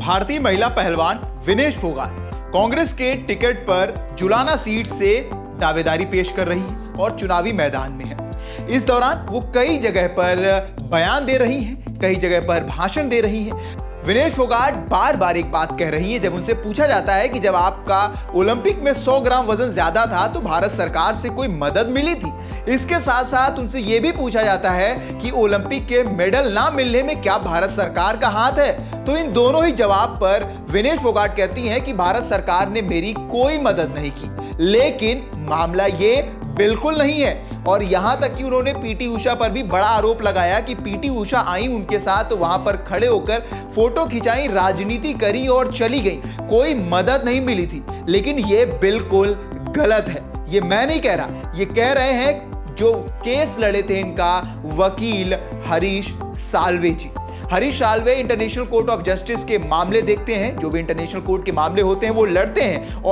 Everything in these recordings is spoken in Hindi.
भारतीय महिला पहलवान विनेश फोगाट कांग्रेस के टिकट पर जुलाना सीट से दावेदारी पेश कर रही है और चुनावी मैदान में है। इस दौरान वो कई जगह पर बयान दे रही हैं, कई जगह पर भाषण दे रही हैं। विनेश फोगाट बार बार एक बात कह रही है, जब उनसे पूछा जाता है कि जब आपका ओलंपिक में 100 ग्राम वजन ज्यादा था तो भारत सरकार से कोई मदद मिली थी। इसके साथ साथ उनसे यह भी पूछा जाता है कि ओलंपिक के मेडल ना मिलने में क्या भारत सरकार का हाथ है, तो इन दोनों ही जवाब पर विनेश फोगाट कहती हैं कि भारत सरकार ने मेरी कोई मदद नहीं की। लेकिन मामला ये बिल्कुल नहीं है। और यहां तक कि उन्होंने पीटी उषा पर भी बड़ा आरोप लगाया कि पीटी उषा आई, उनके साथ वहां पर खड़े होकर फोटो खिंचाई, राजनीति करी और चली गई, कोई मदद नहीं मिली थी। लेकिन यह बिल्कुल गलत है। ये मैं नहीं कह रहा, ये कह रहे हैं जो केस लड़े थे इनका वकील Harish Salve ji. Harish Salve International Court of Justice के मामले देखते हैं, जो भी इंटरनेशनल कोर्ट के मामले होते हैं वो लड़ते हैं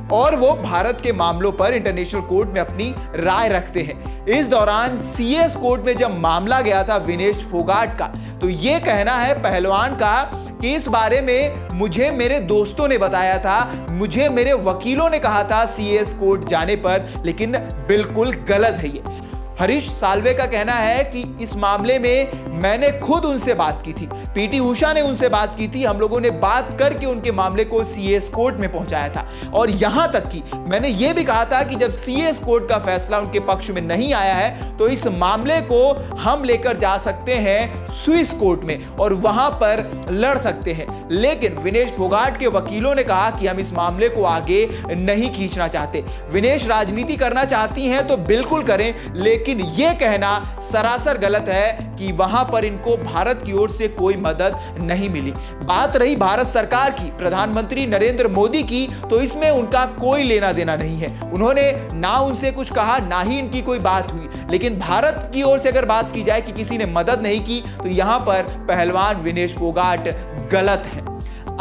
और वो भारत के मामलों पर इंटरनेशनल कोर्ट में अपनी राय रखते हैं। इस दौरान सीएस कोर्ट में जब मामला गया था विनेश फोगाट का, तो ये कहना है पहलवान का कि इस बारे में मुझे मेरे दोस्तों ने बताया था, मुझे मेरे वकीलों ने कहा था सीएस कोर्ट जाने पर, लेकिन बिल्कुल गलत है ये। हरीश साल्वे का कहना है कि इस मामले में मैंने खुद उनसे बात की थी, पीटी उषा ने उनसे बात की थी, हम लोगों ने बात करके उनके मामले को सीएस कोर्ट में पहुंचाया था। और यहां तक कि मैंने यह भी कहा था कि जब सीएस कोर्ट का फैसला उनके पक्ष में नहीं आया है तो इस मामले को हम लेकर जा सकते हैं स्विस कोर्ट में और वहां पर लड़ सकते हैं। लेकिन विनेश फोगाट के वकीलों ने कहा कि हम इस मामले को आगे नहीं खींचना चाहते। विनेश राजनीति करना चाहती हैं तो बिल्कुल करें, लेकिन यह कहना सरासर गलत है कि वहां पर इनको भारत की ओर से कोई मदद नहीं मिली। बात रही भारत सरकार की, प्रधानमंत्री नरेंद्र मोदी की, तो इसमें उनका कोई लेना देना नहीं है। उन्होंने ना उनसे कुछ कहा, ना ही इनकी कोई बात हुई। लेकिन भारत की ओर से अगर बात की जाए कि किसी ने मदद नहीं की, तो यहां पर पहलवान विनेश फोगाट गलत है।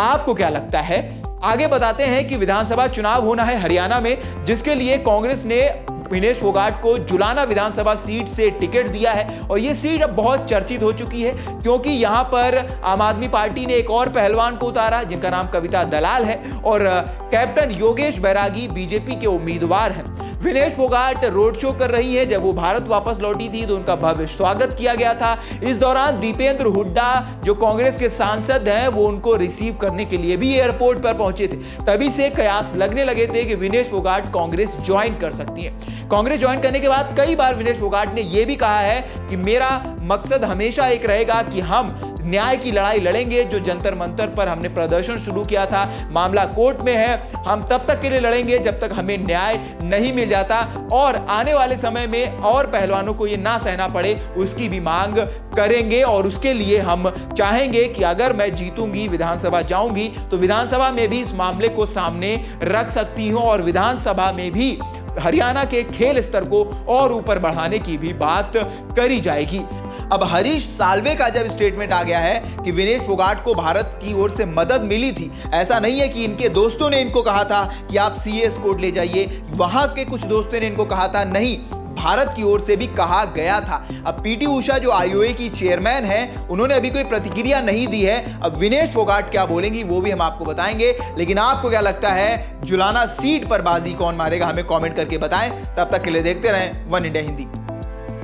आपको क्या लगता है? आगे बताते हैं कि विधानसभा चुनाव होना है हरियाणा में, जिसके लिए कांग्रेस ने विनेश फोगाट को जुलाना विधानसभा सीट से टिकट दिया है। और यह सीट अब बहुत चर्चित हो चुकी है, क्योंकि यहां पर आम आदमी पार्टी ने एक और पहलवान को उतारा जिनका नाम कविता दलाल है और कैप्टन योगेश बैरागी बीजेपी के उम्मीदवार हैं। विनेश फोगाट रोड शो कर रही है। जब वो भारत वापस लौटी थी तो उनका भव्य स्वागत किया गया था। इस दौरान दीपेंद्र हुड्डा जो कांग्रेस के सांसद हैं, वो उनको रिसीव करने के लिए भी एयरपोर्ट पर पहुंचे थे। तभी से कयास लगने लगे थे कि विनेश फोगाट कांग्रेस ज्वाइन कर सकती है। कांग्रेस ज्वाइन करने के बाद कई बार विनेश फोगाट ने यह भी कहा है कि मेरा मकसद हमेशा एक रहेगा कि हम न्याय की लड़ाई लड़ेंगे। जो जंतर मंतर पर हमने प्रदर्शन शुरू किया था, मामला कोर्ट में है, हम तब तक के लिए लड़ेंगे जब तक हमें न्याय नहीं मिल जाता। और आने वाले समय में और पहलवानों को ये ना सहना पड़े, उसकी भी मांग करेंगे। और उसके लिए हम चाहेंगे कि अगर मैं जीतूंगी, विधानसभा जाऊंगी, तो विधानसभा में भी इस मामले को सामने रख सकती हूं और विधानसभा में भी हरियाणा के खेल स्तर को और ऊपर बढ़ाने की भी बात करी जाएगी। अब हरीश साल्वे का जब स्टेटमेंट आ गया है कि विनेश फोगाट को भारत की ओर से मदद मिली थी, ऐसा नहीं है कि इनके दोस्तों ने इनको कहा था कि आप सीएस कोर्ट ले जाइए, वहां के कुछ दोस्तों ने इनको कहा था, नहीं, भारत की ओर से भी कहा गया था। अब पीटी उषा जो आईओए की चेयरमैन है, उन्होंने अभी कोई प्रतिक्रिया नहीं दी है। अब विनेश फोगाट क्या बोलेंगी वो भी हम आपको बताएंगे। लेकिन आपको क्या लगता है, जुलाना सीट पर बाजी कौन मारेगा? हमें कमेंट करके बताएं। तब तक के लिए देखते रहें वन इंडिया हिंदी।